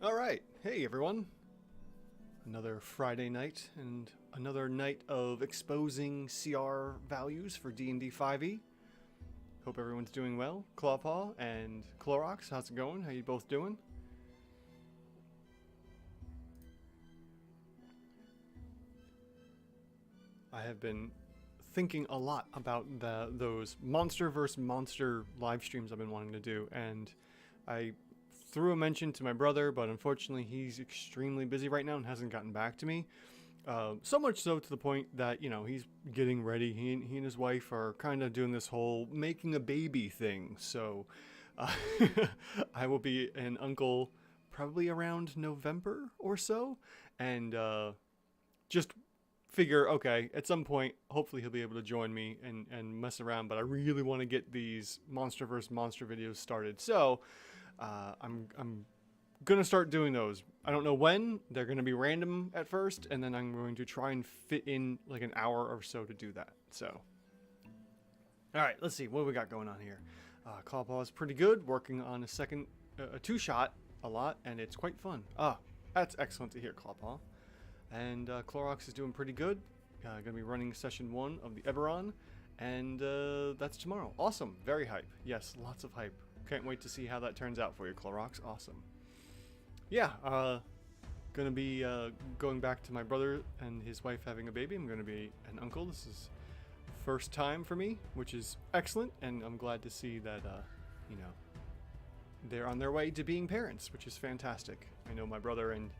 Alright, hey everyone. Another Friday night and another night of exposing CR values for D&D 5e. Hope everyone's doing well. Clawpaw and Clorox, how's it going? How you both doing? I have been thinking a lot about those monster versus monster live streams I've been wanting to do, and I threw a mention to my brother, but unfortunately he's extremely busy right now and hasn't gotten back to me. So much so to the point that, you know, he's getting ready. He and his wife are kind of doing this whole making a baby thing. So I will be an uncle probably around November or so. And just figure, okay, at some point, hopefully he'll be able to join me and mess around. But I really want to get these Monster vs. Monster videos started. So I'm gonna start doing those. I don't know when. They're gonna be random at first, and then I'm going to try and fit in like an hour or so to do that. So, all right, let's see what we got going on here. Clawpaw is pretty good. Working on a two-shot a lot, and it's quite fun. That's excellent to hear, Clawpaw. And Clorox is doing pretty good. Gonna be running session 1 of the Eberron, and that's tomorrow. Awesome, very hype. Yes, lots of hype. Can't wait to see how that turns out for you, Clorox. Awesome. Yeah, gonna be going back to my brother and his wife having a baby. I'm gonna be an uncle. This is first time for me, which is excellent, and I'm glad to see that you know, they're on their way to being parents, which is fantastic. I know my brother and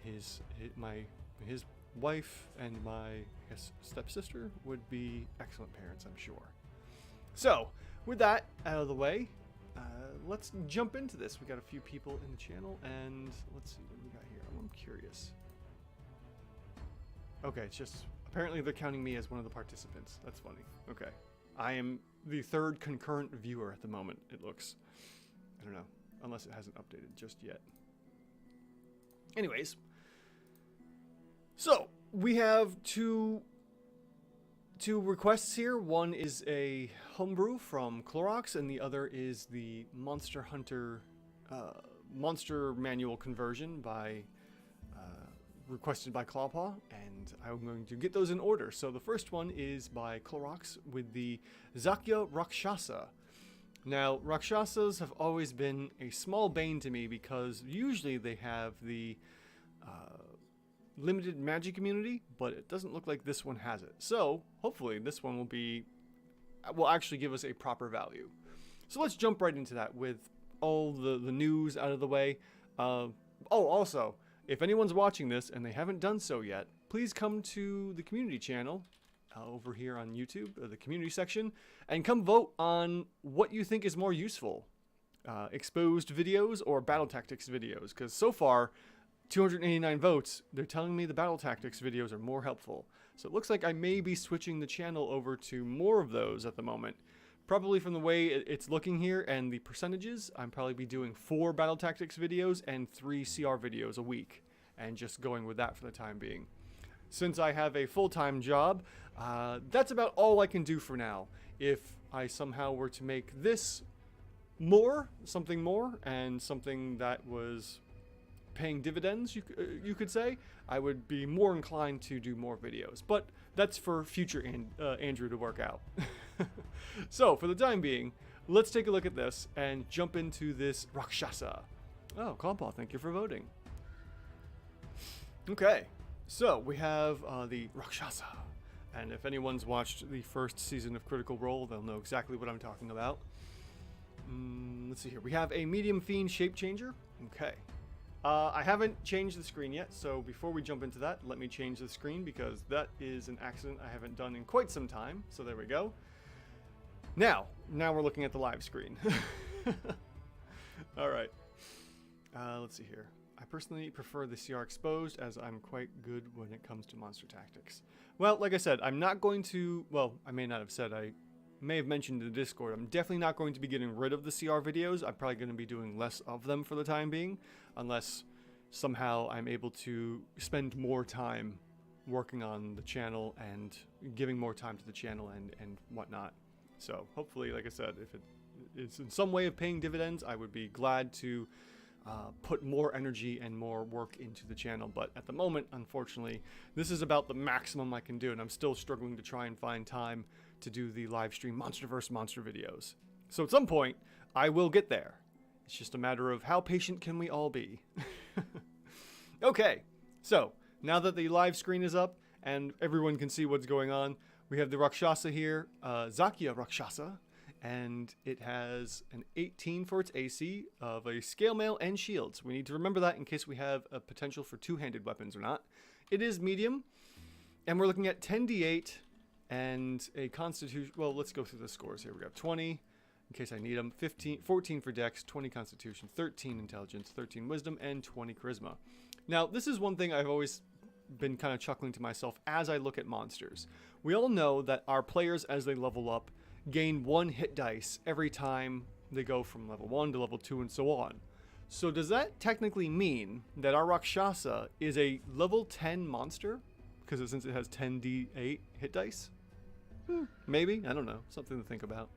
his wife and my, I guess, stepsister would be excellent parents, I'm sure. So, with that out of the way, let's jump into this. We got a few people in the channel, and let's see what we got here. I'm curious. Okay, it's just, apparently they're counting me as one of the participants. That's funny. Okay. I am the third concurrent viewer at the moment, it looks. I don't know, unless it hasn't updated just yet. Anyways, so we have two requests here. One is a homebrew from Clorox, and the other is the Monster Hunter monster manual conversion by requested by Clawpaw, and I'm going to get those in order. So the first one is by Clorox with the Zakya Rakshasa. Now, Rakshasas have always been a small bane to me because usually they have the limited magic immunity, but it doesn't look like this one has it. So hopefully this one will actually give us a proper value. So let's jump right into that with all the news out of the way. Also, if anyone's watching this and they haven't done so yet, please come to the community channel over here on YouTube, the community section, and come vote on what you think is more useful. Exposed videos or battle tactics videos, because so far 289 votes, they're telling me the battle tactics videos are more helpful. So it looks like I may be switching the channel over to more of those at the moment. Probably from the way it's looking here and the percentages, I'm probably be doing 4 battle tactics videos and 3 CR videos a week, and just going with that for the time being. Since I have a full-time job, that's about all I can do for now. If I somehow were to make this something more, and something that was paying dividends, you could say, I would be more inclined to do more videos. But that's for future Andrew to work out. So, for the time being, let's take a look at this and jump into this Rakshasa. Oh, Clawpaw, thank you for voting. Okay, so we have the Rakshasa. And if anyone's watched the first season of Critical Role, they'll know exactly what I'm talking about. Let's see here. We have a medium fiend shape changer. Okay. I haven't changed the screen yet, so before we jump into that, let me change the screen because that is an accident I haven't done in quite some time. So there we go. Now we're looking at the live screen. All right. Let's see here. I personally prefer the CR exposed as I'm quite good when it comes to monster tactics. Well, like I said, I'm not going to, well, I may not have said, I may have mentioned in the Discord, I'm definitely not going to be getting rid of the CR videos. I'm probably going to be doing less of them for the time being, unless somehow I'm able to spend more time working on the channel and giving more time to the channel and whatnot. So hopefully, like I said, if it is in some way of paying dividends, I would be glad to put more energy and more work into the channel. But at the moment, unfortunately, this is about the maximum I can do, and I'm still struggling to try and find time to do the live stream MonsterVerse monster videos. So at some point, I will get there. It's just a matter of how patient can we all be. Okay, so now that the live screen is up and everyone can see what's going on, we have the Rakshasa here, Zakia Rakshasa, and it has an 18 for its AC of a scale mail and shields. We need to remember that in case we have a potential for two-handed weapons or not. It is medium, and we're looking at 10d8 and a constitution. Well, let's go through the scores here. We got 20 in case I need them, 14 for dex, 20 constitution, 13 intelligence, 13 wisdom, and 20 charisma. Now, this is one thing I've always been kind of chuckling to myself as I look at monsters. We all know that our players, as they level up, gain 1 hit dice every time they go from level 1 to level 2 and so on. So does that technically mean that our Rakshasa is a level 10 monster? Because since it has 10d8 hit dice? Maybe, I don't know. Something to think about.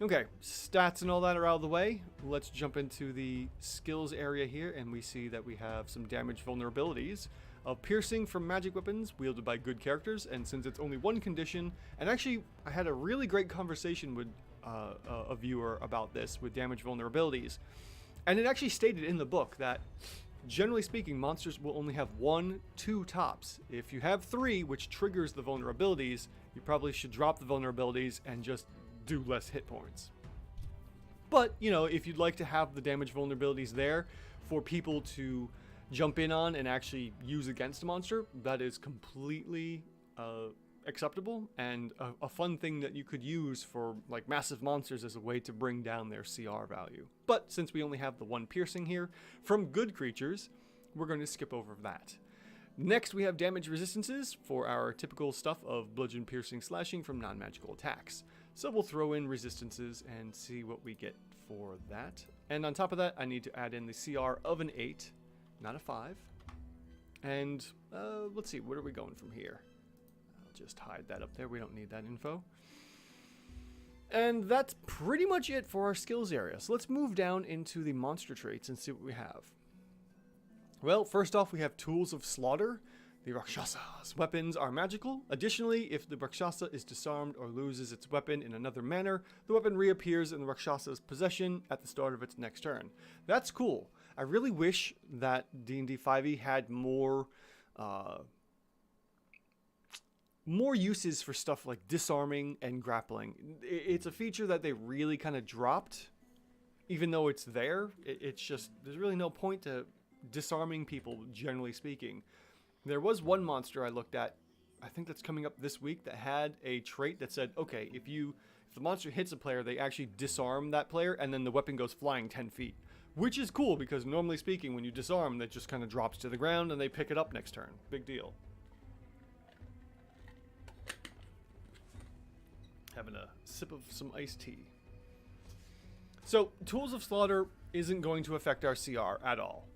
Okay, stats and all that are out of the way. Let's jump into the skills area here, and we see that we have some damage vulnerabilities of piercing from magic weapons wielded by good characters, and since it's only 1 condition, and actually I had a really great conversation with a viewer about this with damage vulnerabilities, and it actually stated in the book that generally speaking monsters will only have 1, 2 tops. If you have 3, which triggers the vulnerabilities, you probably should drop the vulnerabilities and just do less hit points. But you know, if you'd like to have the damage vulnerabilities there for people to jump in on and actually use against a monster, that is completely acceptable and a fun thing that you could use for like massive monsters as a way to bring down their CR value. But since we only have the 1 piercing here from good creatures, we're going to skip over that. Next, we have damage resistances for our typical stuff of bludgeon, piercing, slashing from non-magical attacks. So we'll throw in resistances and see what we get for that. And on top of that, I need to add in the CR of an 8, not a 5. And let's see, where are we going from here? I'll just hide that up there. We don't need that info. And that's pretty much it for our skills area. So let's move down into the monster traits and see what we have. Well, first off, we have Tools of Slaughter. The Rakshasa's weapons are magical. Additionally, if the Rakshasa is disarmed or loses its weapon in another manner, the weapon reappears in the Rakshasa's possession at the start of its next turn. That's cool. I really wish that D&D 5e had more uses for stuff like disarming and grappling. It's a feature that they really kind of dropped, even though it's there. It's just, there's really no point to disarming people, generally speaking. There was one monster I looked at, I think that's coming up this week, that had a trait that said, okay, if the monster hits a player, they actually disarm that player, and then the weapon goes flying 10 feet. Which is cool, because normally speaking, when you disarm, that just kind of drops to the ground, and they pick it up next turn. Big deal. Having a sip of some iced tea. So, Tools of Slaughter isn't going to affect our CR at all.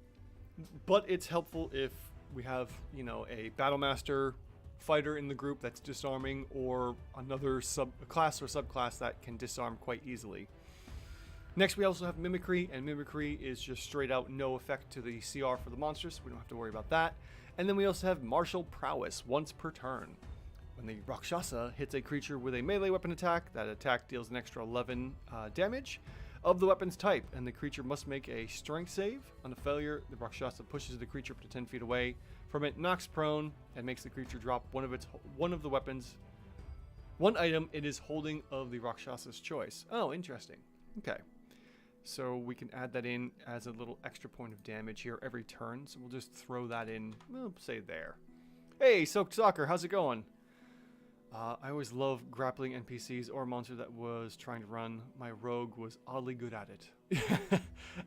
But it's helpful if we have, you know, a Battlemaster fighter in the group that's disarming, or another class or subclass that can disarm quite easily. Next, we also have Mimicry, and Mimicry is just straight out no effect to the CR for the monsters, so we don't have to worry about that. And then we also have Martial Prowess, once per turn. When the Rakshasa hits a creature with a melee weapon attack, that attack deals an extra 11 damage of the weapon's type, and the creature must make a strength save. On a failure, the Rakshasa pushes the creature up to 10 feet away from it, knocks prone, and makes the creature drop one of the weapons, one item it is holding of the Rakshasa's choice. Oh, interesting. Okay. So we can add that in as a little extra point of damage here every turn. So we'll just throw that in, we'll say there. Hey, Soaked Soccer, how's it going? I always love grappling NPCs or a monster that was trying to run. My rogue was oddly good at it.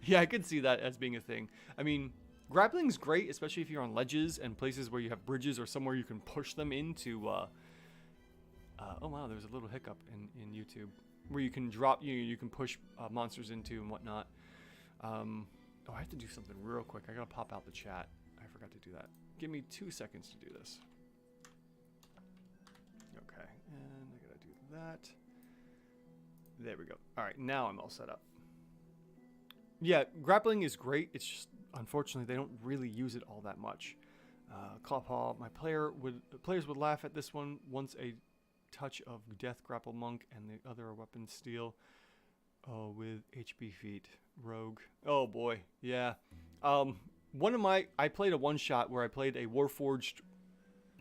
Yeah, I could see that as being a thing. I mean, grappling's great, especially if you're on ledges and places where you have bridges or somewhere you can push them into. Oh wow, there's a little hiccup in YouTube where you can drop, you can push monsters into and whatnot. Oh, I have to do something real quick. I gotta pop out the chat. I forgot to do that. Give me 2 seconds to do this. Okay, and I gotta do that. There we go. All right, now I'm all set up. Yeah, grappling is great. It's just, unfortunately, they don't really use it all that much. Clawpaw, players would laugh at this one. Once a touch of Death Grapple Monk and the other weapon steel. Oh, with HP feet. Rogue. Oh boy, yeah. I played a one-shot where I played a Warforged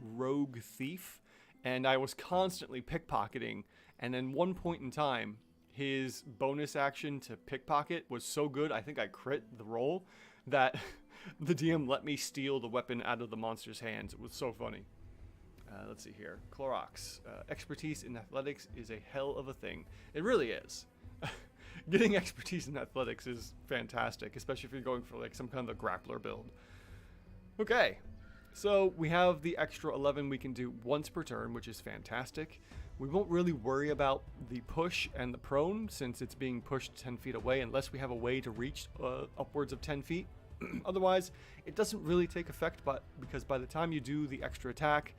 Rogue Thief, and I was constantly pickpocketing, and then one point in time, his bonus action to pickpocket was so good, I think I crit the roll, that the DM let me steal the weapon out of the monster's hands. It was so funny. Let's see here. Clorox. Expertise in athletics is a hell of a thing. It really is. Getting expertise in athletics is fantastic, especially if you're going for like some kind of a grappler build. Okay, so we have the extra 11 we can do once per turn, which is fantastic. We won't really worry about the push and the prone since it's being pushed 10 feet away unless we have a way to reach upwards of 10 feet. Otherwise, it doesn't really take effect because by the time you do the extra attack,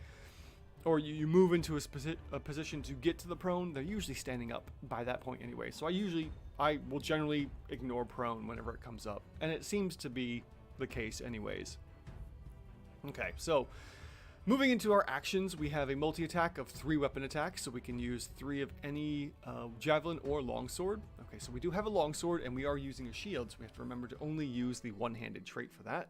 or you move into a position to get to the prone, they're usually standing up by that point anyway. So I will generally ignore prone whenever it comes up. And it seems to be the case anyways. Okay, so moving into our actions, we have a multi-attack of 3 weapon attacks. So we can use 3 of any javelin or longsword. Okay, so we do have a longsword and we are using a shield. So we have to remember to only use the one-handed trait for that.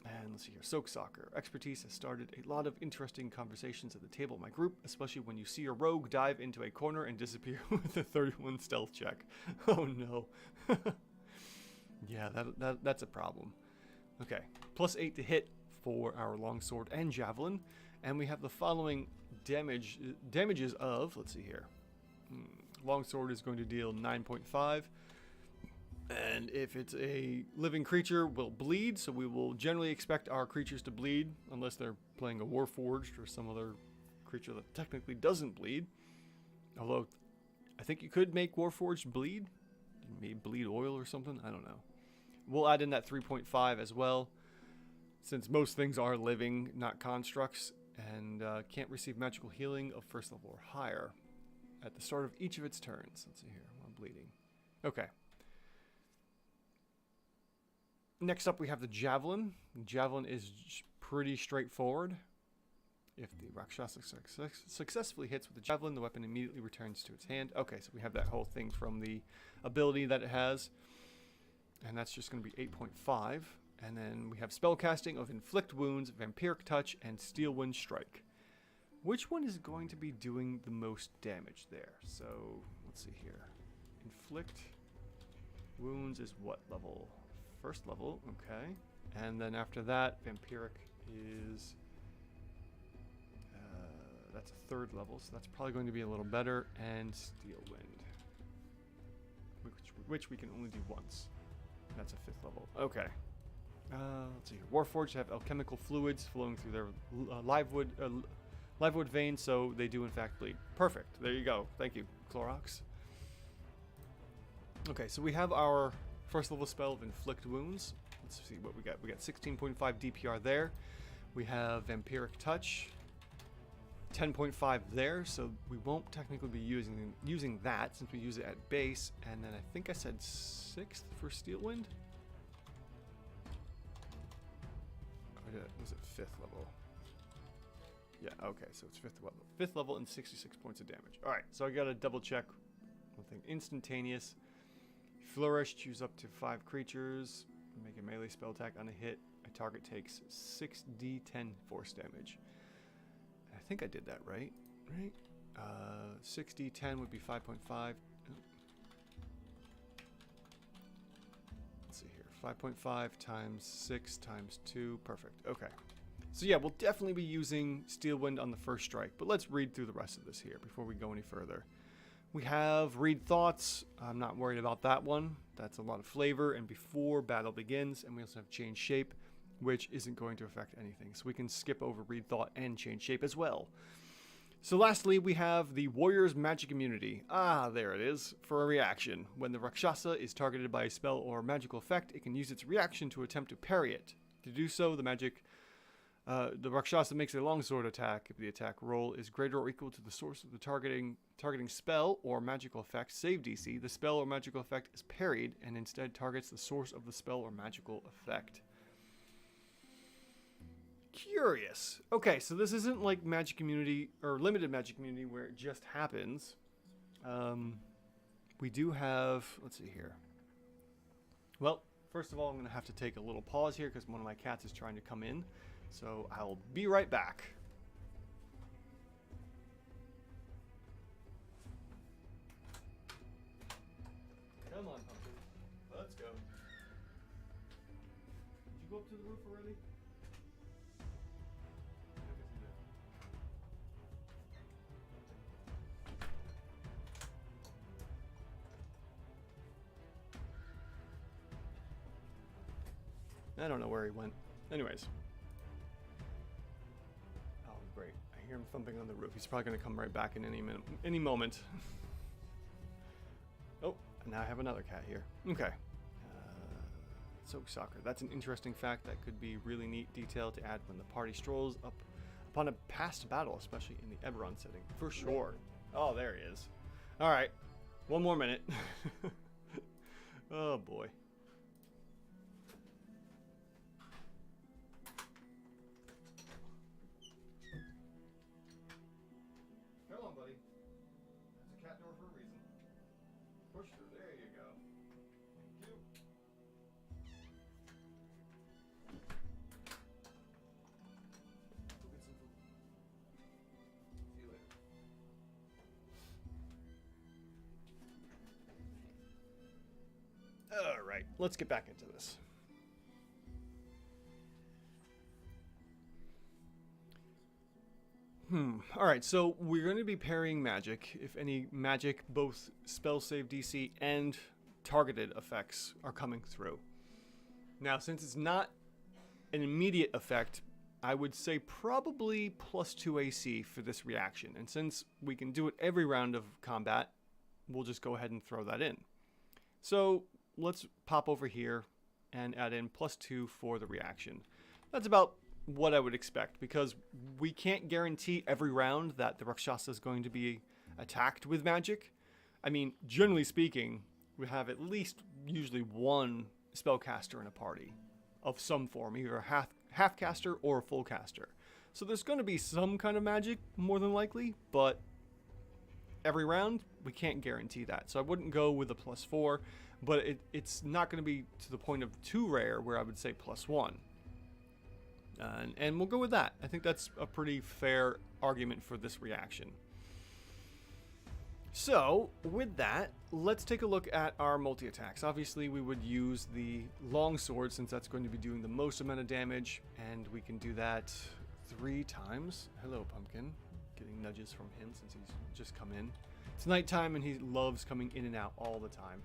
And let's see here, Soak Soccer. Expertise has started a lot of interesting conversations at the table in my group, especially when you see a rogue dive into a corner and disappear with a 31 stealth check. Oh no. Yeah, that's a problem. Okay, +8 to hit for our longsword and javelin. And we have the following damages of, let's see here. Longsword is going to deal 9.5. And if it's a living creature, will bleed, so we will generally expect our creatures to bleed, unless they're playing a Warforged or some other creature that technically doesn't bleed. Although, I think you could make Warforged bleed. Maybe bleed oil or something, I don't know. We'll add in that 3.5 as well, since most things are living, not constructs, and can't receive magical healing of first level or higher at the start of each of its turns. Let's see here, I'm bleeding. Okay. Next up, we have the Javelin. The Javelin is pretty straightforward. If the Rakshasa successfully hits with the Javelin, the weapon immediately returns to its hand. Okay, so we have that whole thing from the ability that it has. And that's just going to be 8.5. And then we have Spellcasting of Inflict Wounds, Vampiric Touch, and Steel Wind Strike. Which one is going to be doing the most damage there? So, let's see here. Inflict Wounds is what level? First level, okay. And then after that, Vampiric is that's a 3rd level, so that's probably going to be a little better. And Steel Wind, which we can only do once. That's a 5th level. Okay. Let's see here. Warforged have alchemical fluids flowing through their live wood veins, so they do in fact bleed. Perfect. There you go. Thank you, Clorox. Okay, so we have our first level spell of Inflict Wounds. Let's see what we got. We got 16.5 DPR there. We have Vampiric Touch. 10.5 there, so we won't technically be using that since we use it at base. And then I think I said 6th for Steel Wind. Or was it 5th level? Yeah, okay, so it's 5th level. 5th level and 66 points of damage. Alright, so I gotta double check one thing. Instantaneous. Flourish, choose up to 5 creatures, make a melee spell attack on a hit. A target takes 6d10 force damage. I think I did that right? 6d10 would be 5.5. Let's see here. 5.5 times 6 times 2. Perfect. Okay. So yeah, we'll definitely be using Steel Wind on the first strike, but let's read through the rest of this here before we go any further. We have Read Thoughts. I'm not worried about that one. That's a lot of flavor and before battle begins. And we also have Change Shape, which isn't going to affect anything. So we can skip over Read Thought and Change Shape as well. So lastly, we have the Warrior's Magic Immunity. Ah, there it is. For a reaction. When the Rakshasa is targeted by a spell or magical effect, it can use its reaction to attempt to parry it. To do so, the magic The Rakshasa makes a longsword attack if the attack roll is greater or equal to the source of the targeting spell or magical effect save DC. The spell or magical effect is parried and instead targets the source of the spell or magical effect. Curious. Okay, so this isn't like Magic Community or Limited Magic Community where it just happens. We do have, let's see here. Well, first of all, I'm going to have to take a little pause here because one of my cats is trying to come in. So I'll be right back. Come on, pumpkin. Let's go. Did you go up to the roof already? I don't know where he went. Anyways. Oh, great. I hear him thumping on the roof. He's probably going to come right back in any moment. Oh, now I have another cat here. Okay. Soak soccer. That's an interesting fact that could be really neat detail to add when the party strolls up upon a past battle, especially in the Eberron setting. For sure. Oh, there he is. All right. One more minute. Oh, boy. Come on, buddy. It's a cat door for a reason. Push through. There you go. Thank you. Go get some food. See you later. All right, let's get back into this. All right, so we're going to be parrying magic. If any magic, both spell save DC and targeted effects are coming through. Now, since it's not an immediate effect, I would say probably +2 AC for this reaction. And since we can do it every round of combat, we'll just go ahead and throw that in. So let's pop over here and add in +2 for the reaction. That's about what I would expect, because we can't guarantee every round that the Rakshasa is going to be attacked with magic. I mean, generally speaking, we have at least usually one spellcaster in a party of some form, either a half caster or a full caster. So there's going to be some kind of magic, more than likely, but every round, we can't guarantee that. So I wouldn't go with a +4, but it's not going to be to the point of too rare where I would say +1. And we'll go with that. I think that's a pretty fair argument for this reaction. So, with that, let's take a look at our multi-attacks. Obviously, we would use the longsword since that's going to be doing the most amount of damage, and we can do that 3 times. Hello, Pumpkin. Getting nudges from him since he's just come in. It's nighttime, and he loves coming in and out all the time.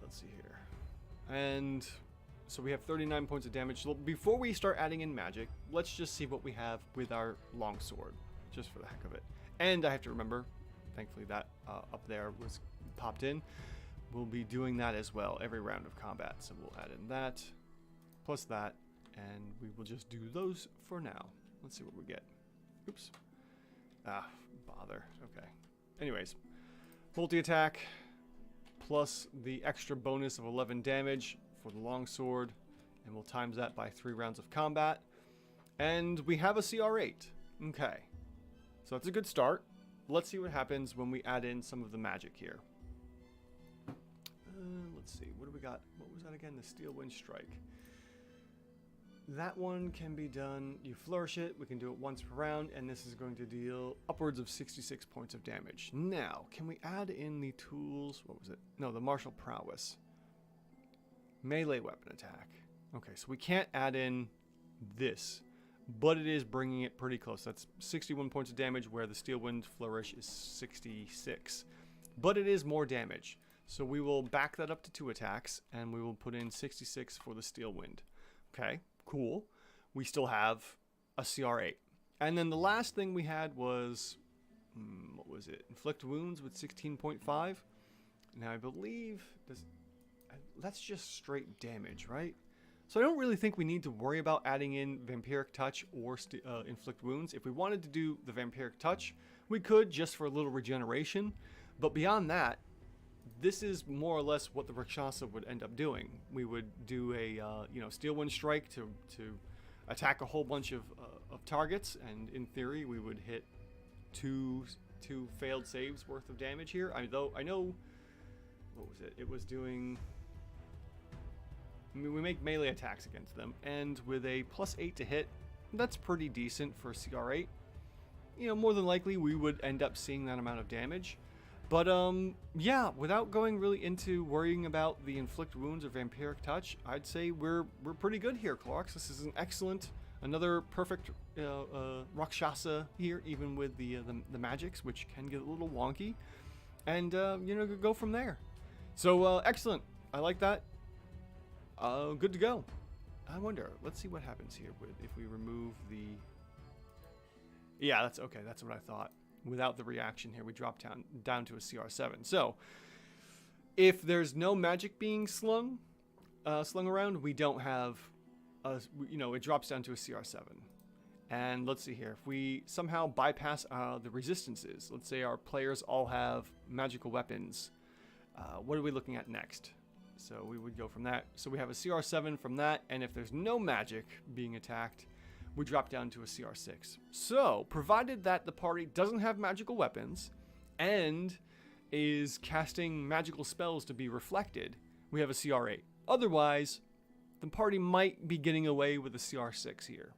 Let's see here. And so we have 39 points of damage. So before we start adding in magic, let's just see what we have with our longsword, just for the heck of it. And I have to remember, thankfully that up there was popped in. We'll be doing that as well every round of combat. So we'll add in that, plus that, and we will just do those for now. Let's see what we get. Oops. Ah, bother. Okay. Anyways, multi-attack, plus the extra bonus of 11 damage for the longsword, and we'll times that by 3 rounds of combat. And we have a CR8. Okay. So that's a good start. Let's see what happens when we add in some of the magic here. Let's see. What do we got? What was that again? The Steel Wind Strike. That one can be done. You flourish it. We can do it once per round, and this is going to deal upwards of 66 points of damage. Now, can we add in the tools? What was it? No, the Martial Prowess. Melee weapon attack. Okay, so we can't add in this, but it is bringing it pretty close. That's 61 points of damage, where the Steel Wind Flourish is 66. But it is more damage. So we will back that up to 2 attacks, and we will put in 66 for the Steel Wind. Okay, cool. We still have a CR8. And then the last thing we had was, what was it? Inflict Wounds with 16.5. Now I believe that's just straight damage, right? So I don't really think we need to worry about adding in Vampiric Touch or Inflict Wounds. If we wanted to do the Vampiric Touch, we could just for a little regeneration. But beyond that, this is more or less what the Rakshasa would end up doing. We would do a Steel Wind Strike to attack a whole bunch of targets, and in theory we would hit two failed saves worth of damage here. I know what was it? It was doing. I mean, we make melee attacks against them, and with a +8 to hit, that's pretty decent for CR8. You know, more than likely we would end up seeing that amount of damage. But yeah, without going really into worrying about the Inflict Wounds or Vampiric Touch, I'd say we're pretty good here, Clorox. This is an excellent, another perfect Rakshasa here, even with the magics, which can get a little wonky, and go from there. So excellent. I like that. Good to go. I wonder. Let's see what happens here if we remove the. Yeah, that's okay. That's what I thought. Without the reaction here, we drop down to a CR7. So, if there's no magic being slung around, we don't have, it drops down to a CR7. And let's see here. If we somehow bypass the resistances, let's say our players all have magical weapons, what are we looking at next? So we would go from that. So we have a CR7 from that, and if there's no magic being attacked, we drop down to a CR6. So, provided that the party doesn't have magical weapons and is casting magical spells to be reflected, we have a CR8. Otherwise, the party might be getting away with a CR6 here.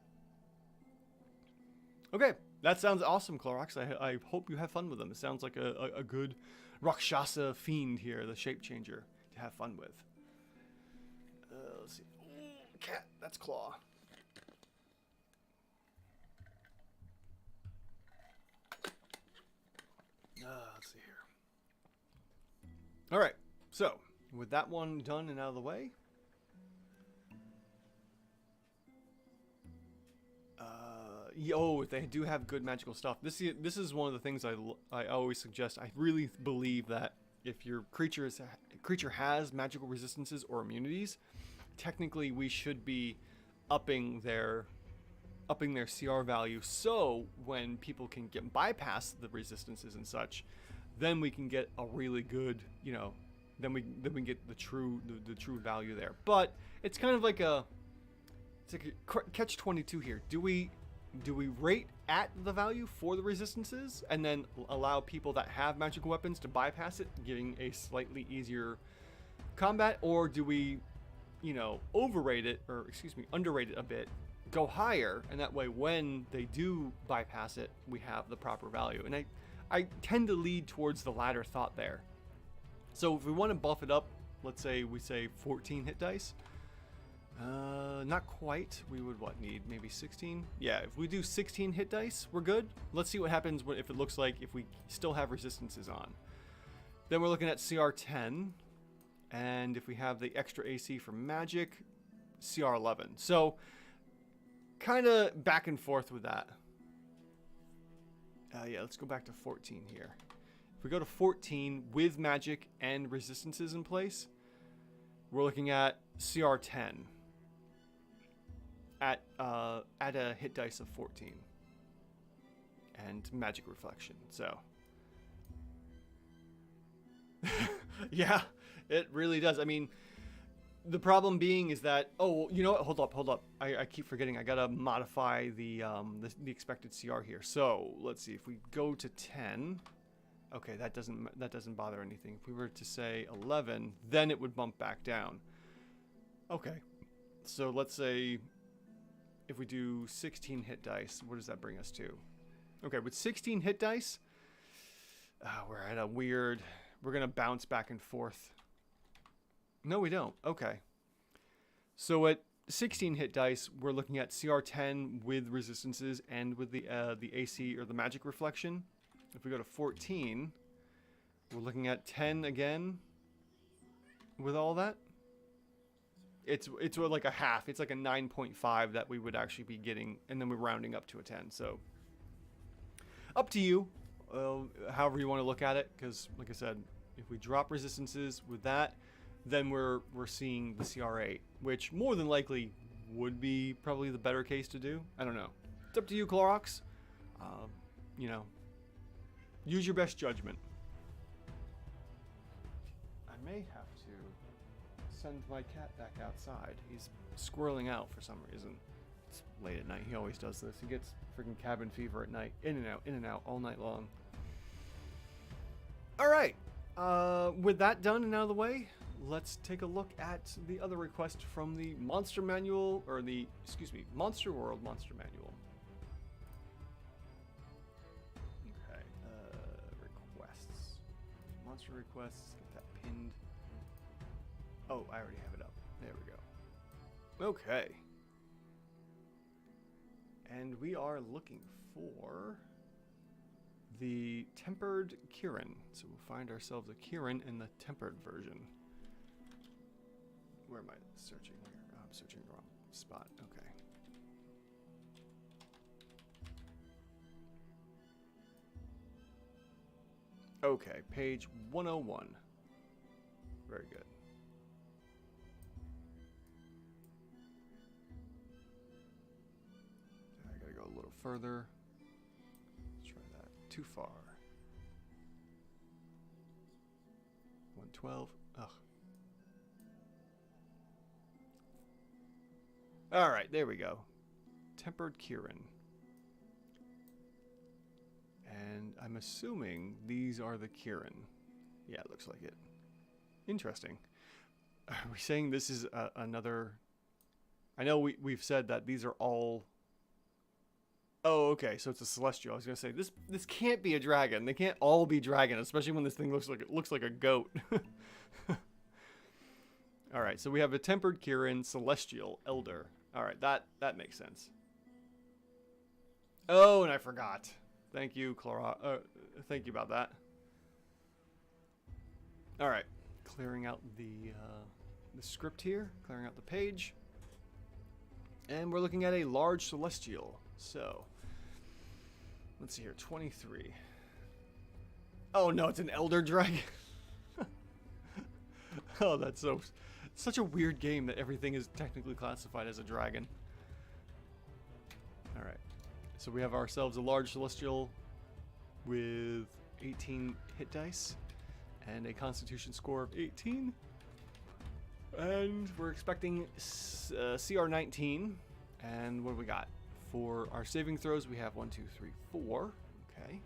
Okay, that sounds awesome, Clorox. I hope you have fun with them. It sounds like a good Rakshasa fiend here, the shape changer, to have fun with. Let's see. Ooh, cat, that's Claw. Let's see here. All right, so with that one done and out of the way, they do have good magical stuff. This is one of the things I always suggest. I really believe that if your creature has magical resistances or immunities, technically we should be upping their CR value, so when people can get bypass the resistances and such, then we can get a really good, then we get the true value there. But it's kind of like a catch-22 here. Do we rate at the value for the resistances and then allow people that have magical weapons to bypass it, giving a slightly easier combat, or do we, underrate it a bit, go higher, and that way when they do bypass it, we have the proper value? And I tend to lead towards the latter thought there. So if we want to buff it up, let's say we say 14 hit dice. Not quite. We would need maybe 16? Yeah, if we do 16 hit dice, we're good. Let's see what happens if it looks like if we still have resistances on. Then we're looking at CR10, and if we have the extra AC for magic, CR11. So kind of back and forth with that. Yeah, let's go back to 14 here. If we go to 14 with magic and resistances in place, we're looking at CR10 at a hit dice of 14 and magic reflection. So yeah, it really does. I mean, the problem being is that, you know what? Hold up. I keep forgetting. I gotta modify the expected CR here. So let's see. If we go to 10, okay, that doesn't bother anything. If we were to say 11, then it would bump back down. Okay, so let's say if we do 16 hit dice, what does that bring us to? Okay, with 16 hit dice, we're at a weird. We're gonna bounce back and forth. No, we don't. Okay. So at 16 hit dice, we're looking at CR10 with resistances and with the AC or the magic reflection. If we go to 14, we're looking at 10 again with all that. It's like a half. It's like a 9.5 that we would actually be getting, and then we're rounding up to a 10. So up to you, however you want to look at it, because like I said, if we drop resistances with that, then we're seeing the CR8. which more than likely would be probably the better case to do. I don't know. It's up to you, Clorox. You know, use your best judgment. I may have to send my cat back outside. He's squirreling out for some reason. It's late at night. He always does this. He gets freaking cabin fever at night. In and out, all night long. All right. With that done and out of the way, let's take a look at the other request from the Monster Manual, or the, excuse me, Monster World Monster Manual. Okay, requests. Monster requests, get that pinned. Oh, I already have it up. There we go. Okay. And we are looking for the Tempered Kirin. So we'll find ourselves a Kirin in the Tempered version. Where am I searching here? Oh, I'm searching the wrong spot. Okay. Okay, page 101. Very good. I gotta go a little further. Let's try that. Too far. 112. Ugh. Alright, there we go. Tempered Kirin. And I'm assuming these are the Kirin. Yeah, it looks like it. Interesting. Are we saying this is another... I know we've said that these are all... Oh, okay, so it's a celestial. I was gonna say this can't be a dragon. They can't all be dragon, especially when this thing looks like a goat. All right, so we have a Tempered Kirin, Celestial, Elder. All right, that makes sense. Oh, and I forgot. Thank you, Clara. Thank you about that. All right, clearing out the script here, clearing out the page, and we're looking at a large celestial. So, let's see here, 23. Oh no, it's an elder dragon. Oh, that's such a weird game that everything is technically classified as a dragon. All right, so we have ourselves a large celestial with 18 hit dice and a Constitution score of 18, and we're expecting CR 19. And what do we got? For our saving throws, we have 1, 2, 3, 4. Okay.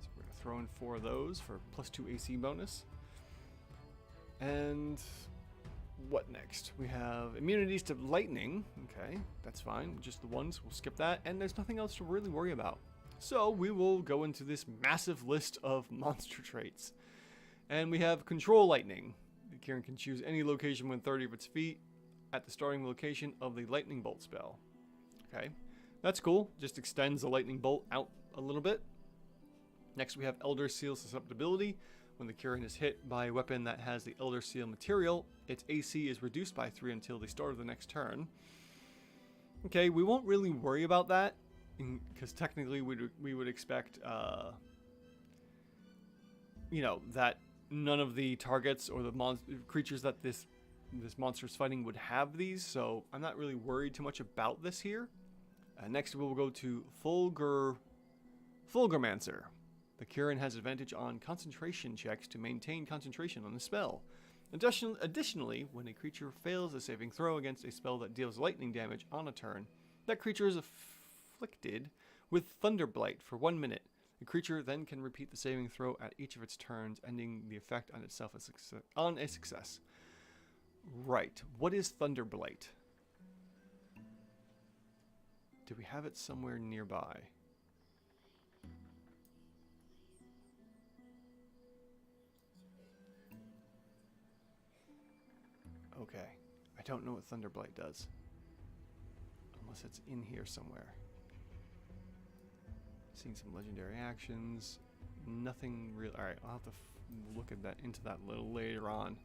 So we're going to throw in 4 of those for +2 AC bonus. And what next? We have immunities to lightning. Okay, that's fine. Just the ones. We'll skip that. And there's nothing else to really worry about. So we will go into this massive list of monster traits. And we have control lightning. The Kirin can choose any location within 30 of its feet at the starting location of the lightning bolt spell. Okay. That's cool. Just extends the lightning bolt out a little bit. Next, we have Elder Seal Susceptibility. When the Kirin is hit by a weapon that has the Elder Seal material, its AC is reduced by 3 until the start of the next turn. Okay, we won't really worry about that, because technically we would expect, you know, that none of the targets or the creatures that this monster's fighting would have these, so I'm not really worried too much about this here. Next, we will go to Fulgurmancer. The Kirin has advantage on concentration checks to maintain concentration on the spell. Additionally, when a creature fails a saving throw against a spell that deals lightning damage on a turn, that creature is afflicted with Thunderblight for 1 minute. The creature then can repeat the saving throw at each of its turns, ending the effect on itself on a success. Right. What is Thunderblight? Do we have it somewhere nearby? Okay. I don't know what Thunderblight does. Unless it's in here somewhere. Seeing some legendary actions. Nothing real. Alright, I'll have to look at that into that a little later on.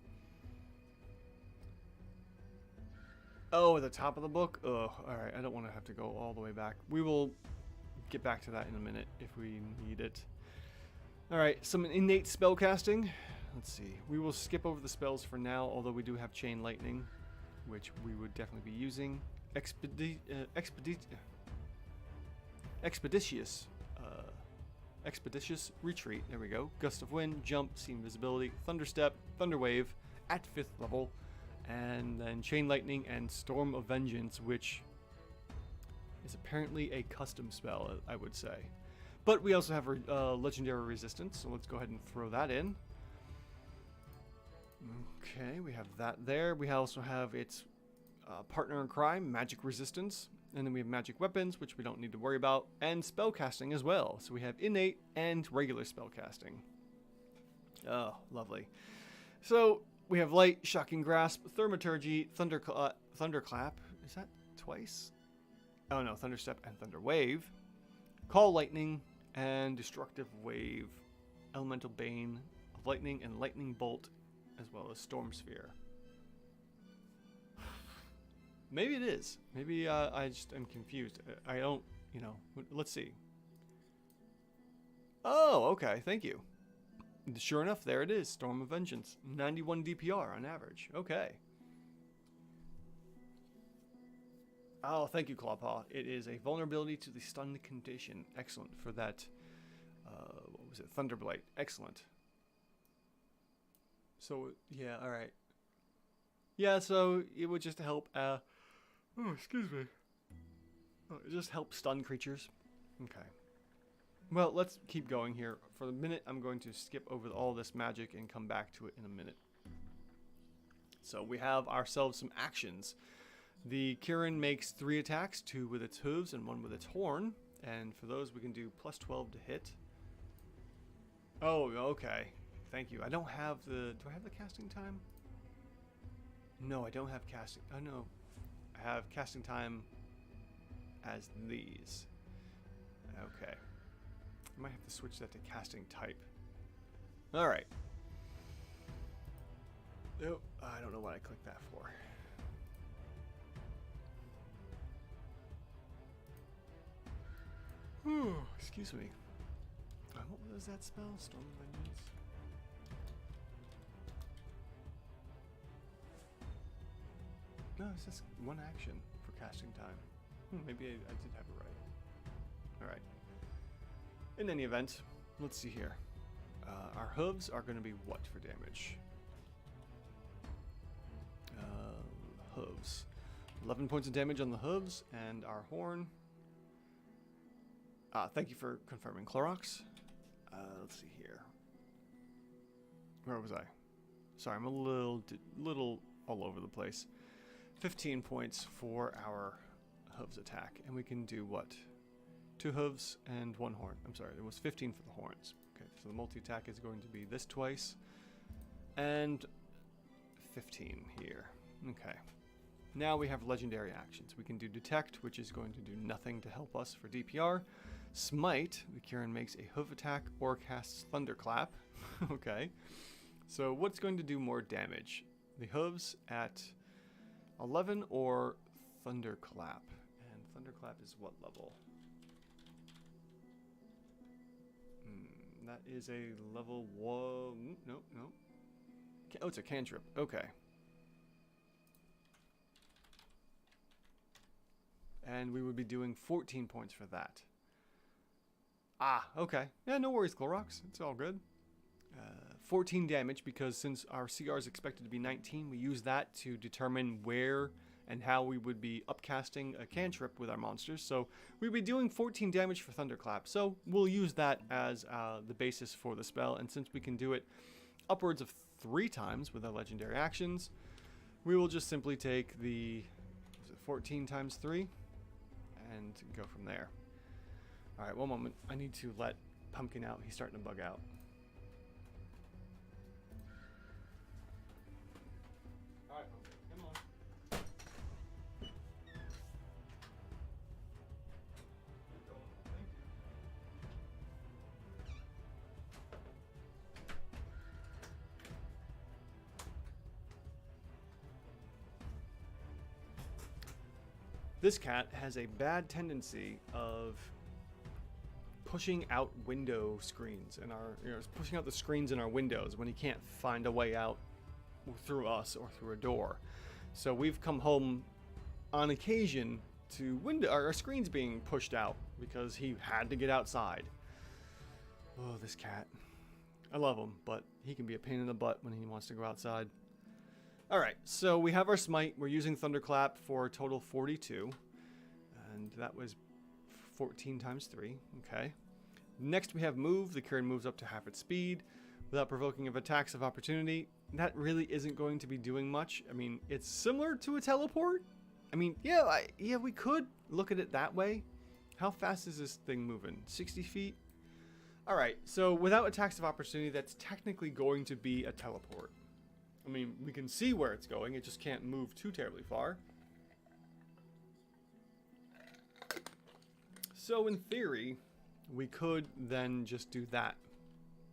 Oh, at the top of the book? Ugh, alright, I don't want to have to go all the way back. We will get back to that in a minute if we need it. Alright, some innate spellcasting. Let's see. We will skip over the spells for now, although we do have Chain Lightning. which we would definitely be using. Expeditious retreat. There we go. Gust of wind, jump, see invisibility, thunder step, thunder wave at 5th level, and then chain lightning and storm of vengeance, which is apparently a custom spell, I would say. But we also have legendary resistance, so let's go ahead and throw that in. Okay, we have that there. We also have its partner in crime, magic resistance. And then we have magic weapons, which we don't need to worry about, and spellcasting as well. So we have innate and regular spellcasting. Oh, lovely. So we have light, shocking grasp, thaumaturgy, thunderclap. Is that twice? Oh no, thunderstep and thunder wave. Call lightning and destructive wave, elemental bane of lightning and lightning bolt, as well as storm sphere. Maybe it is. Maybe I just am confused. I don't, you know, let's see. Oh, okay. Thank you. Sure enough, there it is. Storm of Vengeance. 91 DPR on average. Okay. Oh, thank you, Clawpaw. It is a vulnerability to the stunned condition. Excellent for that. What was it? Thunderblight. Excellent. So, yeah, alright. Yeah, so it would just help, oh, excuse me. Oh, it just helps stun creatures. Okay. Well, let's keep going here. For the minute, I'm going to skip over all this magic and come back to it in a minute. So we have ourselves some actions. The Kirin makes 3 attacks, 2 with its hooves and 1 with its horn. And for those, we can do plus 12 to hit. Oh, okay. Thank you. I don't have the... Do I have the casting time? No, I don't have casting... Oh, no. I have casting time as these. Okay. I might have to switch that to casting type. Alright. Oh, I don't know what I clicked that for. Whew, excuse me. What was that spell? Storm of Vengeance? No, it's just 1 action for casting time. Maybe I did have it right. Alright. In any event, let's see here. Our hooves are going to be what for damage? Hooves. 11 points of damage on the hooves, and our horn. Thank you for confirming, Clorox. Let's see here. Where was I? Sorry, I'm a little all over the place. 15 points for our hooves attack, and we can do what? 2 hooves and 1 horn. I'm sorry, it was 15 for the horns. Okay, so the multi-attack is going to be this twice, and 15 here. Okay. Now we have legendary actions. We can do Detect, which is going to do nothing to help us for DPR. Smite, the Kirin makes a hoof attack or casts Thunderclap. Okay. So what's going to do more damage? The hooves at 11 or Thunderclap? And Thunderclap is what level? That is a level 1. No. Oh, it's a cantrip. Okay. And we would be doing 14 points for that. Ah, okay. Yeah, no worries, Clorox. It's all good. 14 damage, because since our CR is expected to be 19, we use that to determine where and how we would be upcasting a cantrip with our monsters. So we'd be doing 14 damage for Thunderclap. So we'll use that as the basis for the spell. And since we can do it upwards of 3 times with our legendary actions, we will just simply take the 14 times 3 and go from there. All right, one moment. I need to let Pumpkin out. He's starting to bug out. All right, Pumpkin, come on. This cat has a bad tendency of pushing out window screens in our, pushing out the screens in our windows when he can't find a way out through us or through a door. So we've come home on occasion to our screens being pushed out because he had to get outside. Oh, this cat. I love him, but he can be a pain in the butt when he wants to go outside. Alright, so we have our smite. We're using Thunderclap for a total 42. And that was 14 times 3. Okay. Next we have move. The Kieran moves up to half its speed without provoking of attacks of opportunity. That really isn't going to be doing much. I mean, it's similar to a teleport. I mean, yeah, we could look at it that way. How fast is this thing moving? 60 feet? Alright, so without attacks of opportunity, that's technically going to be a teleport. I mean, we can see where it's going. It just can't move too terribly far. So in theory, we could then just do that.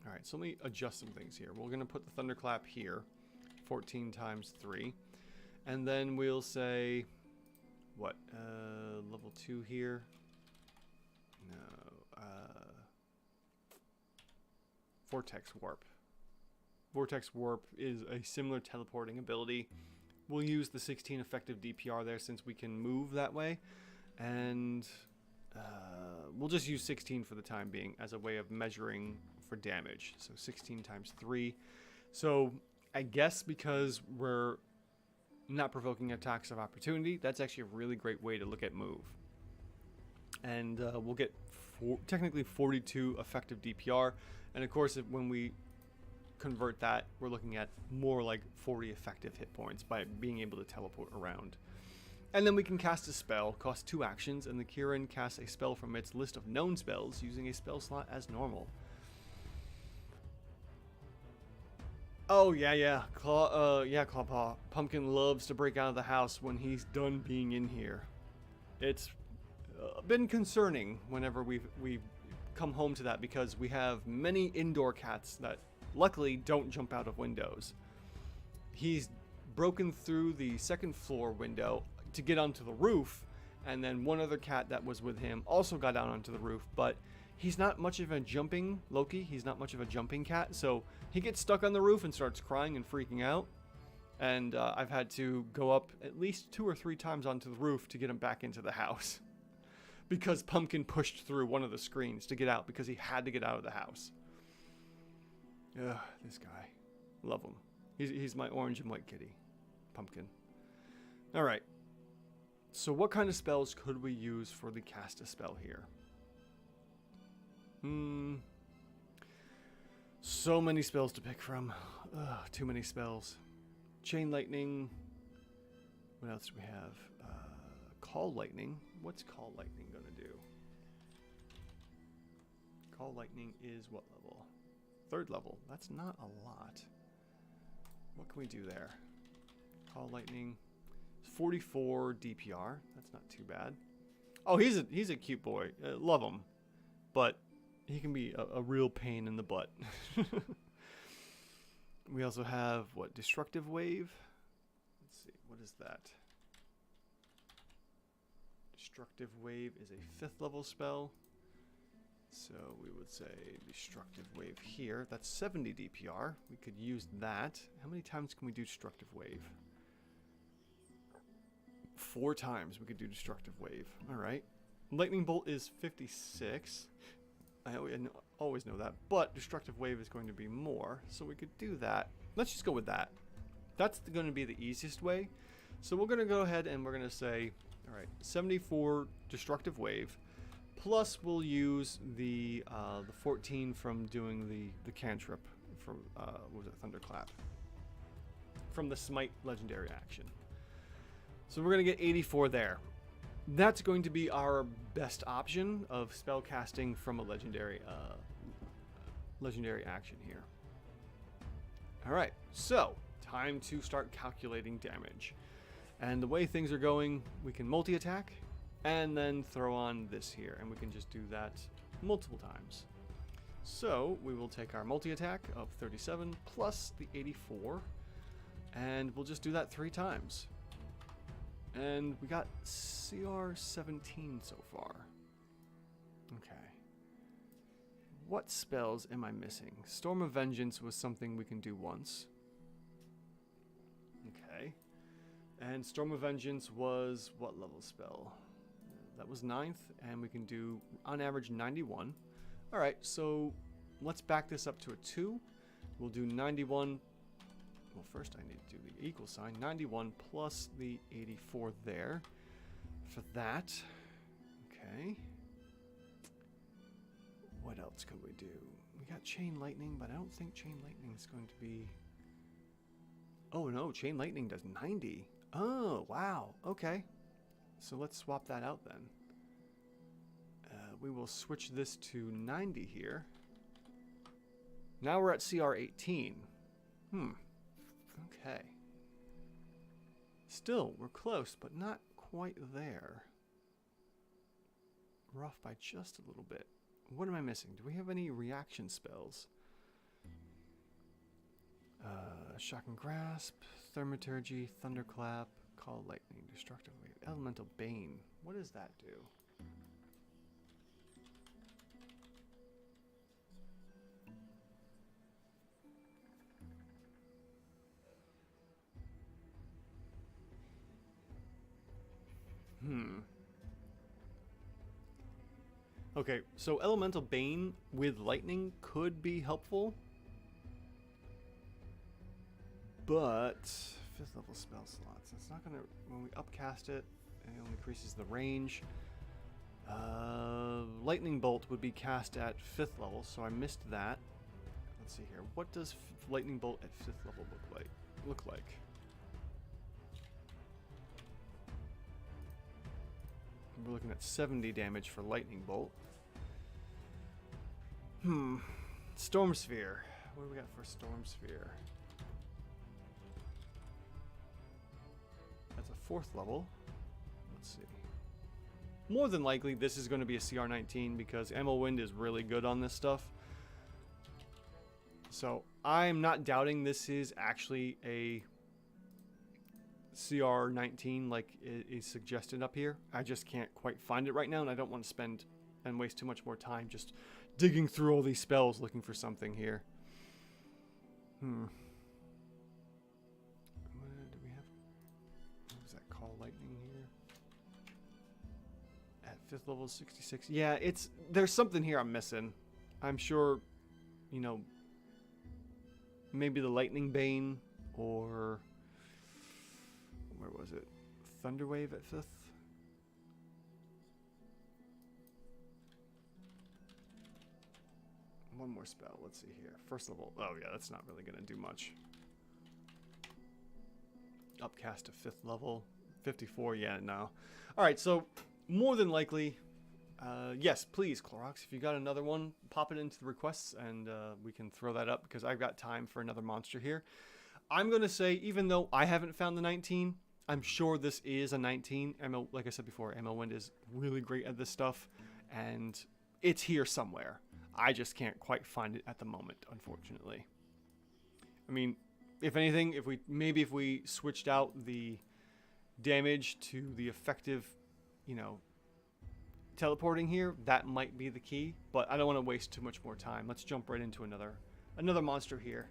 Alright, so let me adjust some things here. We're going to put the Thunderclap here. 14 times 3. And then we'll say... what? Level 2 here? No. Vortex Warp. Vortex Warp is a similar teleporting ability. We'll use the 16 effective DPR there since we can move that way. And we'll just use 16 for the time being as a way of measuring for damage. So 16 times 3. So I guess because we're not provoking attacks of opportunity, that's actually a really great way to look at move. And we'll get technically 42 effective DPR. And of course, when we convert that, we're looking at more like 40 effective hit points by being able to teleport around. And then we can cast a spell, cost 2 actions, and the Kieran casts a spell from its list of known spells using a spell slot as normal. Oh, yeah. Clawpaw. Pumpkin loves to break out of the house when he's done being in here. It's been concerning whenever we've come home to that because we have many indoor cats that luckily don't jump out of windows. He's broken through the second floor window to get onto the roof, and then one other cat that was with him also got out onto the roof, but he's not much of a jumping he's not much of a jumping cat, so he gets stuck on the roof and starts crying and freaking out. And I've had to go up at least 2 or 3 times onto the roof to get him back into the house because Pumpkin pushed through one of the screens to get out because he had to get out of the house. Ugh, this guy. Love him. He's my orange and white kitty. Pumpkin. Alright. So what kind of spells could we use for the cast a spell here? So many spells to pick from. Ugh, too many spells. Chain Lightning. What else do we have? Call Lightning. What's Call Lightning going to do? Call Lightning is what level? 3rd level. That's not a lot. What can we do there? Call Lightning. 44 DPR. That's not too bad. Oh, he's a cute boy. Love him. But he can be a real pain in the butt. We also have, what, Destructive Wave? Let's see, what is that? Destructive Wave is a 5th level spell. So we would say Destructive Wave here. That's 70 DPR. We could use that. How many times can we do Destructive Wave? 4 times we could do Destructive Wave. Alright. Lightning Bolt is 56. I always know that. But Destructive Wave is going to be more. So we could do that. Let's just go with that. That's going to be the easiest way. So we're going to go ahead and we're going to say, alright, 74 Destructive Wave. Plus we'll use the 14 from doing the cantrip from, what was it, Thunderclap. From the Smite legendary action. So we're going to get 84 there. That's going to be our best option of spell casting from a legendary action here. Alright, so time to start calculating damage. And the way things are going, we can multi-attack and then throw on this here, and we can just do that multiple times. So we will take our multi-attack of 37 plus the 84, and we'll just do that 3 times. And we got CR 17 so far. Okay. What spells am I missing? Storm of Vengeance was something we can do once. Okay. And Storm of Vengeance was what level spell? That was 9th, and we can do, on average, 91. Alright, so let's back this up to a 2. We'll do 91. Well, first I need to do the equal sign. 91 plus the 84 there. For that. Okay. What else could we do? We got Chain Lightning, but I don't think Chain Lightning is going to be... Oh no, Chain Lightning does 90. Oh, wow. Okay. So let's swap that out then. We will switch this to 90 here. Now we're at CR 18. Okay. Still, we're close, but not quite there. We're off by just a little bit. What am I missing? Do we have any reaction spells? Shock and Grasp, Thaumaturgy, Thunderclap, Call Lightning, Destructive Wave, Elemental Bane. What does that do? Okay, so Elemental Bane with Lightning could be helpful. But 5th level spell slots. It's not gonna, when we upcast it, it only increases the range. Lightning Bolt would be cast at 5th level, so I missed that. Let's see here. What does Lightning Bolt at 5th level look like? We're looking at 70 damage for Lightning Bolt. Storm Sphere. What do we got for Storm Sphere? That's a 4th level. Let's see. More than likely, this is going to be a CR 19 because Ammo Wind is really good on this stuff. So I'm not doubting this is actually a CR 19 like it is suggested up here. I just can't quite find it right now, and I don't want to spend and waste too much more time just digging through all these spells looking for something here. What do we have? What was that? Call Lightning here? At 5th level, 66. Yeah, there's something here I'm missing. I'm sure, you know, maybe the Lightning Bane or... Where was it? Thunderwave at 5th? One more spell. Let's see here. 1st level. Oh, yeah, that's not really going to do much. Upcast to 5th level. 54. Yeah, no. All right, so more than likely, yes, please, Clorox, if you got another one, pop it into the requests, and we can throw that up because I've got time for another monster here. I'm going to say, even though I haven't found the 19, I'm sure this is a 19. Like I said before, Ammo Wind is really great at this stuff, and it's here somewhere. I just can't quite find it at the moment, unfortunately. I mean, if anything, if we switched out the damage to the effective, you know, teleporting here, that might be the key, but I don't want to waste too much more time. Let's jump right into another monster here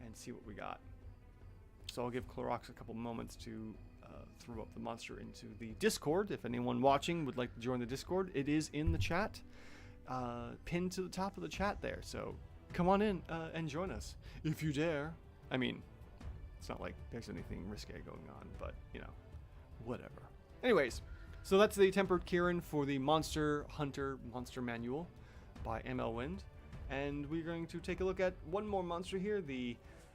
and see what we got. So I'll give Clorox a couple moments to throw up the monster into the Discord. If anyone watching would like to join the Discord, it is in the chat, pinned to the top of the chat there. So come on in and join us if you dare. I mean, it's not like there's anything risque going on, but you know, whatever. Anyways, so that's the Tempered Kieran for the Monster Hunter Monster Manual by ML Wind, and we're going to take a look at one more monster here,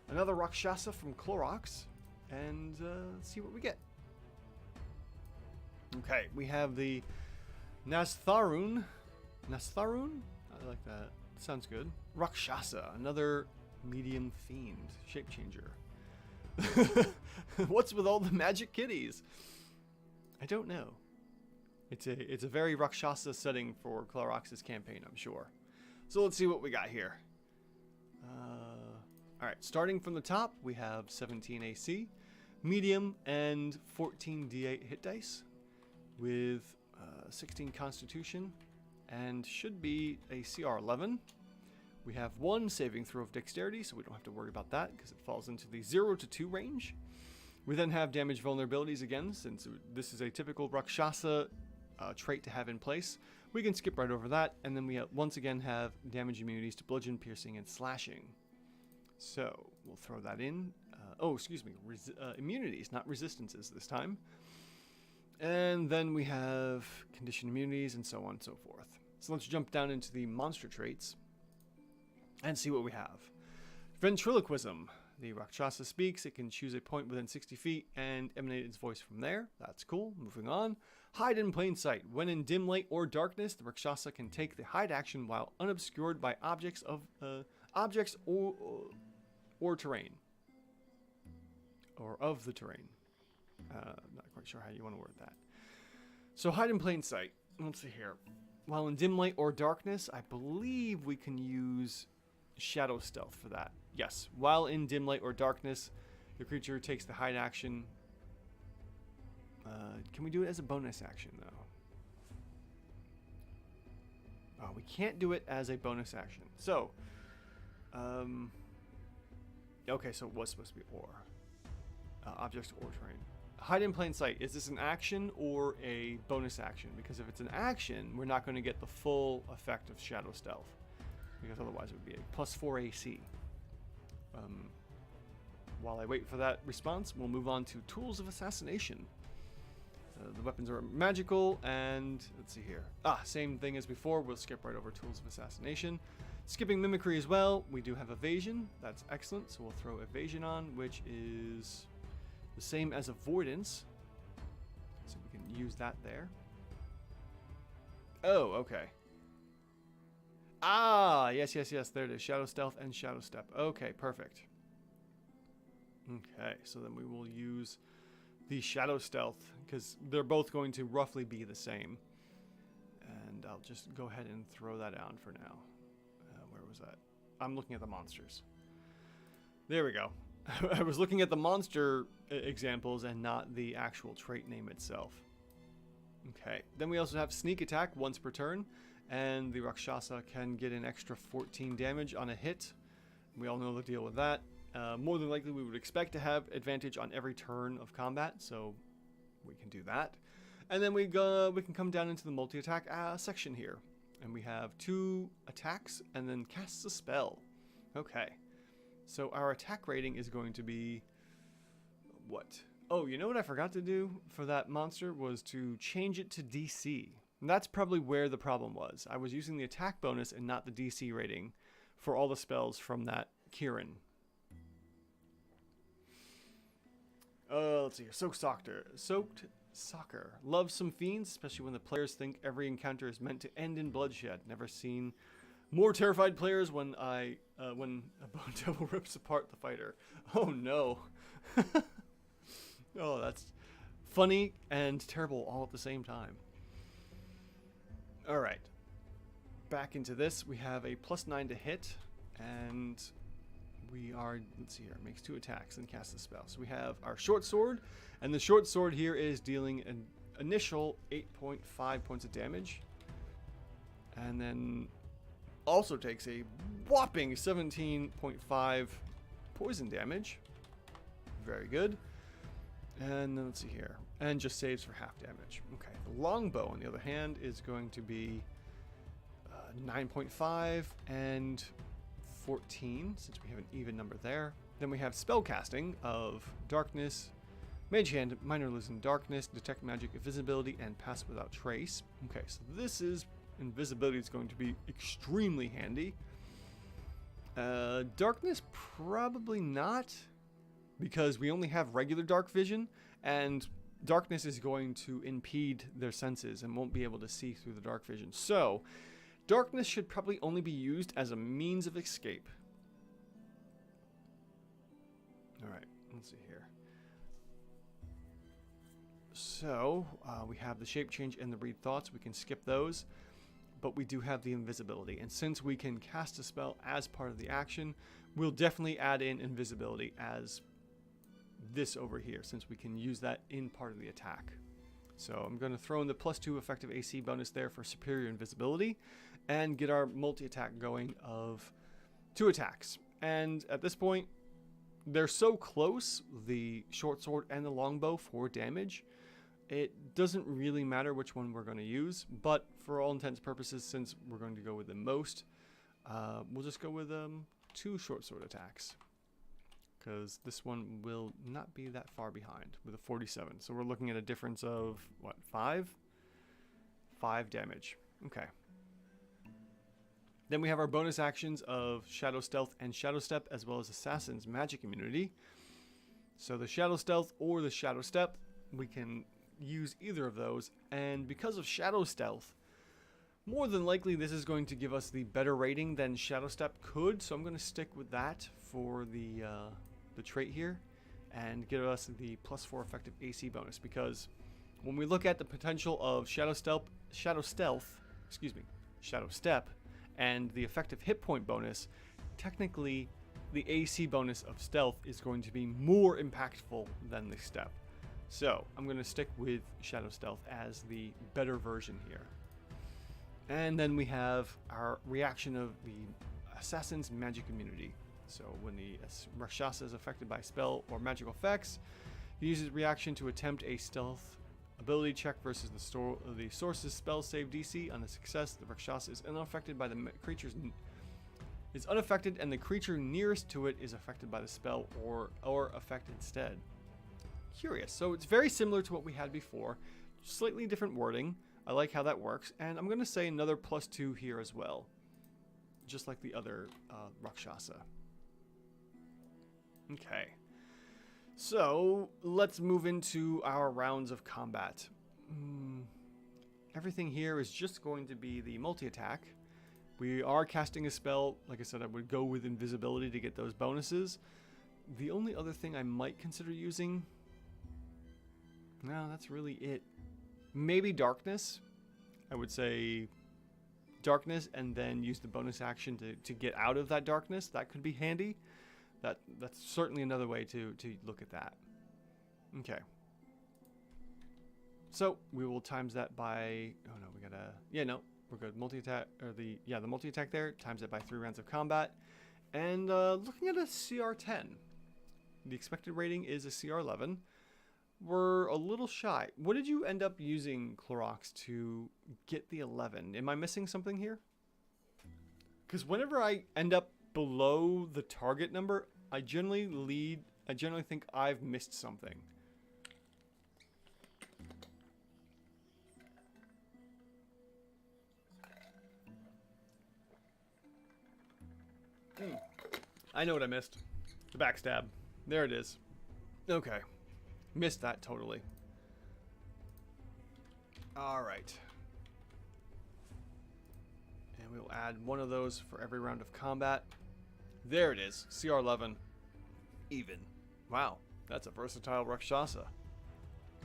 another Rakshasa from Clorox, and see what we get. Okay, we have the Nastharun. Nastharun? I like that. Sounds good. Rakshasa, another medium fiend, shape changer. What's with all the magic kitties? I don't know. It's a very Rakshasa setting for Clorox's campaign, I'm sure. So let's see what we got here. Alright, starting from the top, we have 17 AC, medium, and 14 D8 hit dice, with 16 Constitution, and should be a CR 11. We have one saving throw of Dexterity, so we don't have to worry about that, because it falls into the 0 to 2 range. We then have damage vulnerabilities again, since this is a typical Rakshasa trait to have in place. We can skip right over that, and then we once again have damage immunities to bludgeon, piercing, and slashing. So we'll throw that in. Immunities, not resistances this time. And then we have condition immunities and so on and so forth. So let's jump down into the monster traits and see what we have. Ventriloquism. The Rakshasa speaks. It can choose a point within 60 feet and emanate its voice from there. That's cool. Moving on. Hide in plain sight. When in dim light or darkness, the Rakshasa can take the hide action while unobscured by objects or terrain. Or of the terrain. Not quite sure how you want to word that. So hide in plain sight. Let's see here. While in dim light or darkness, I believe we can use shadow stealth for that. Yes, while in dim light or darkness, your creature takes the hide action. Can we do it as a bonus action, though? Oh, we can't do it as a bonus action. So, okay, so it was supposed to be or. Objects or terrain. Hide in plain sight. Is this an action or a bonus action? Because if it's an action, we're not going to get the full effect of shadow stealth. Because otherwise it would be a +4 AC. While I wait for that response, we'll move on to Tools of Assassination. The weapons are magical, and let's see here. Same thing as before. We'll skip right over Tools of Assassination. Skipping Mimicry as well. We do have Evasion. That's excellent. So we'll throw Evasion on, which is the same as Avoidance. So we can use that there. Oh, okay. Yes. There it is. Shadow Stealth and Shadow Step. Okay, perfect. Okay, so then we will use the Shadow Stealth, because they're both going to roughly be the same. And I'll just go ahead and throw that on for now. Where was that? I'm looking at the monsters. There we go. I was looking at the monster examples and not the actual trait name itself. Okay, then we also have Sneak Attack once per turn, and the Rakshasa can get an extra 14 damage on a hit. We all know the deal with that. More than likely, we would expect to have advantage on every turn of combat, so we can do that. And then we can come down into the multi-attack section here, and we have 2 attacks and then casts a spell. Okay, so our attack rating is going to be what? Oh, you know what I forgot to do for that monster was to change it to DC. And that's probably where the problem was. I was using the attack bonus and not the DC rating for all the spells from that Kieran. Let's see here. Soaked Soccer. Loves some fiends, especially when the players think every encounter is meant to end in bloodshed. Never seen more terrified players when a bone devil rips apart the fighter. Oh no. Oh, that's funny and terrible all at the same time. Alright. Back into this. We have a +9 to hit, and we are, let's see here, makes 2 attacks and casts a spell. So we have our short sword, and the short sword here is dealing an initial 8.5 points of damage, and then also takes a whopping 17.5 poison damage. Very good. And then let's see here, and just saves for half damage. Okay, the longbow on the other hand is going to be 9.5 and 14, since we have an even number there. Then we have spellcasting of Darkness, Mage Hand, Minor Illusion, Darkness, Detect Magic, Invisibility, and Pass Without Trace. Okay, so this is, invisibility is going to be extremely handy. Darkness, probably not, because we only have regular dark vision, and darkness is going to impede their senses and won't be able to see through the dark vision. So, darkness should probably only be used as a means of escape. Alright, let's see here. So, we have the shape change and the read thoughts. We can skip those, but we do have the invisibility. And since we can cast a spell as part of the action, we'll definitely add in invisibility as this over here, since we can use that in part of the attack. So I'm going to throw in the +2 effective AC bonus there for superior invisibility and get our multi-attack going of 2 attacks. And at this point, they're so close, the short sword and the longbow, for damage. It doesn't really matter which one we're going to use, but for all intents and purposes, since we're going to go with the most, we'll just go with 2 short sword attacks, because this one will not be that far behind with a 47. So we're looking at a difference of, what, 5? 5 damage. Okay. Then we have our bonus actions of Shadow Stealth and Shadow Step, as well as Assassin's Magic Immunity. So the Shadow Stealth or the Shadow Step, we can use either of those, and because of Shadow Stealth, more than likely this is going to give us the better rating than Shadow Step could, so I'm going to stick with that for the trait here, and give us the +4 effective AC bonus, because when we look at the potential of Shadow Step, and the effective hit point bonus, technically the AC bonus of Stealth is going to be more impactful than the Step. So I'm going to stick with Shadow Stealth as the better version here. And then we have our reaction of the Assassin's Magic Immunity. So when the Rakshasa is affected by spell or magical effects, he uses reaction to attempt a stealth ability check versus the source's spell save DC. On a success, the Rakshasa is unaffected by the creature's unaffected, and the creature nearest to it is affected by the spell or effect instead. Curious. So it's very similar to what we had before, slightly different wording. I like how that works, and I'm going to say another +2 here as well, just like the other Rakshasa. Okay, so let's move into our rounds of combat. Everything here is just going to be the multi-attack. We are casting a spell. Like I said, I would go with invisibility to get those bonuses. The only other thing I might consider using, no, that's really it. Maybe darkness. I would say darkness and then use the bonus action to get out of that darkness. That could be handy. That's certainly another way to look at that. Okay. So we will times that by, oh no, we gotta, yeah, no, we're good. Multi-attack, or the multi-attack there, times it by 3 rounds of combat. And looking at a CR10. The expected rating is a CR11. We're a little shy. What did you end up using, Clorox, to get the 11? Am I missing something here? Because whenever I end up below the target number, I generally think I've missed something. I know what I missed. The backstab. There it is. Okay. Missed that totally. Alright. And we'll add one of those for every round of combat. There it is. CR11. Even. Wow. That's a versatile Rakshasa.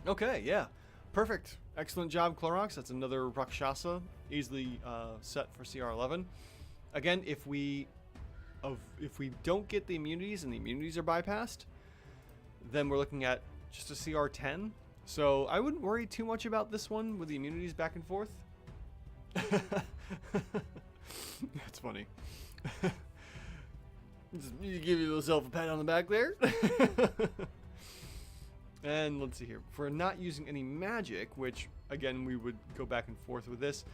Okay, yeah. Perfect. Excellent job, Clorox. That's another Rakshasa. Easily set for CR11. Again, if we don't get the immunities and the immunities are bypassed, then we're looking at just a CR10. So I wouldn't worry too much about this one with the immunities back and forth. That's funny. Just give yourself a pat on the back there. And let's see here. For not using any magic, which again we would go back and forth with this,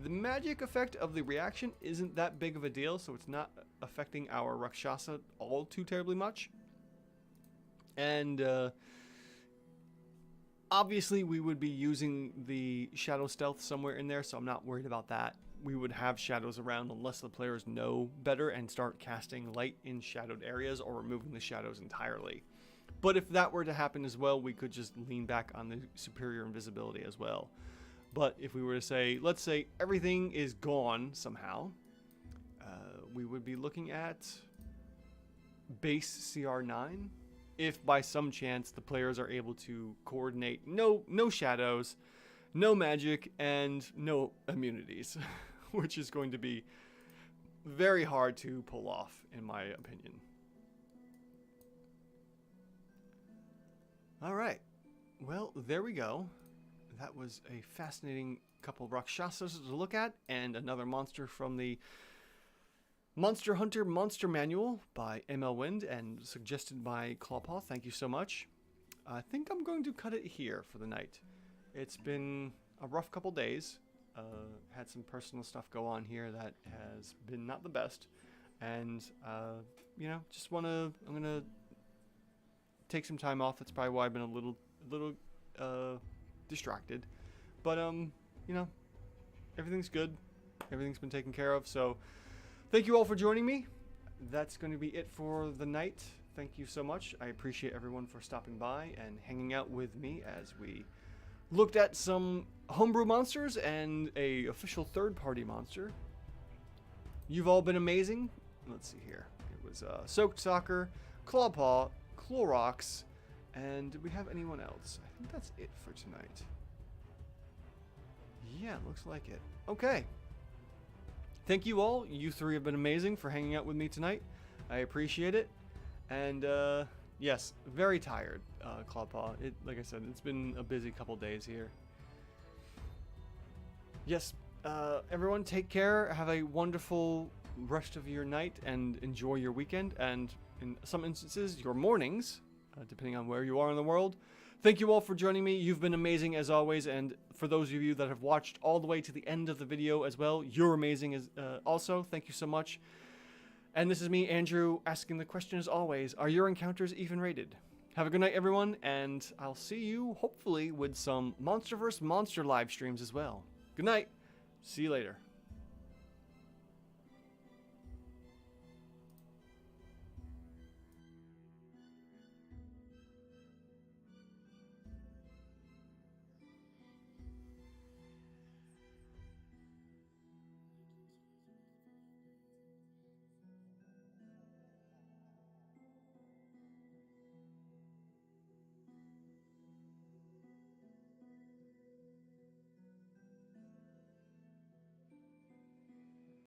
the magic effect of the reaction isn't that big of a deal, so it's not affecting our Rakshasa all too terribly much. And obviously we would be using the Shadow Stealth somewhere in there, so I'm not worried about that. We would have shadows around unless the players know better and start casting light in shadowed areas or removing the shadows entirely. But if that were to happen as well, we could just lean back on the superior invisibility as well. But if we were to say, let's say everything is gone somehow, we would be looking at base CR9. If by some chance the players are able to coordinate no shadows, no magic, and no immunities, which is going to be very hard to pull off, in my opinion. All right. Well, there we go. That was a fascinating couple of Rakshasas to look at, and another monster from the Monster Hunter Monster Manual by ML Wind and suggested by Clawpaw. Thank you so much. I think I'm going to cut it here for the night. It's been a rough couple days. Had some personal stuff go on here that has been not the best. And, you know, I'm going to take some time off. That's probably why I've been a little distracted. But, you know, everything's good. Everything's been taken care of. So, thank you all for joining me. That's going to be it for the night. Thank you so much. I appreciate everyone for stopping by and hanging out with me as we looked at some homebrew monsters and a official third-party monster. You've all been amazing. Let's see here. It was Soaked Soccer, Clawpaw, Clorox, and did we have anyone else? I think that's it for tonight. Yeah, looks like it. Okay. Thank you all. You three have been amazing for hanging out with me tonight. I appreciate it. And, yes, very tired, Clawpaw. Like I said, it's been a busy couple days here. Yes, everyone take care. Have a wonderful rest of your night and enjoy your weekend. And in some instances, your mornings, depending on where you are in the world. Thank you all for joining me. You've been amazing as always. And for those of you that have watched all the way to the end of the video as well, you're amazing as also. Thank you so much. And this is me, Andrew, asking the question as always, are your encounters even rated? Have a good night, everyone, and I'll see you, hopefully, with some Monsterverse Monster live streams as well. Good night. See you later.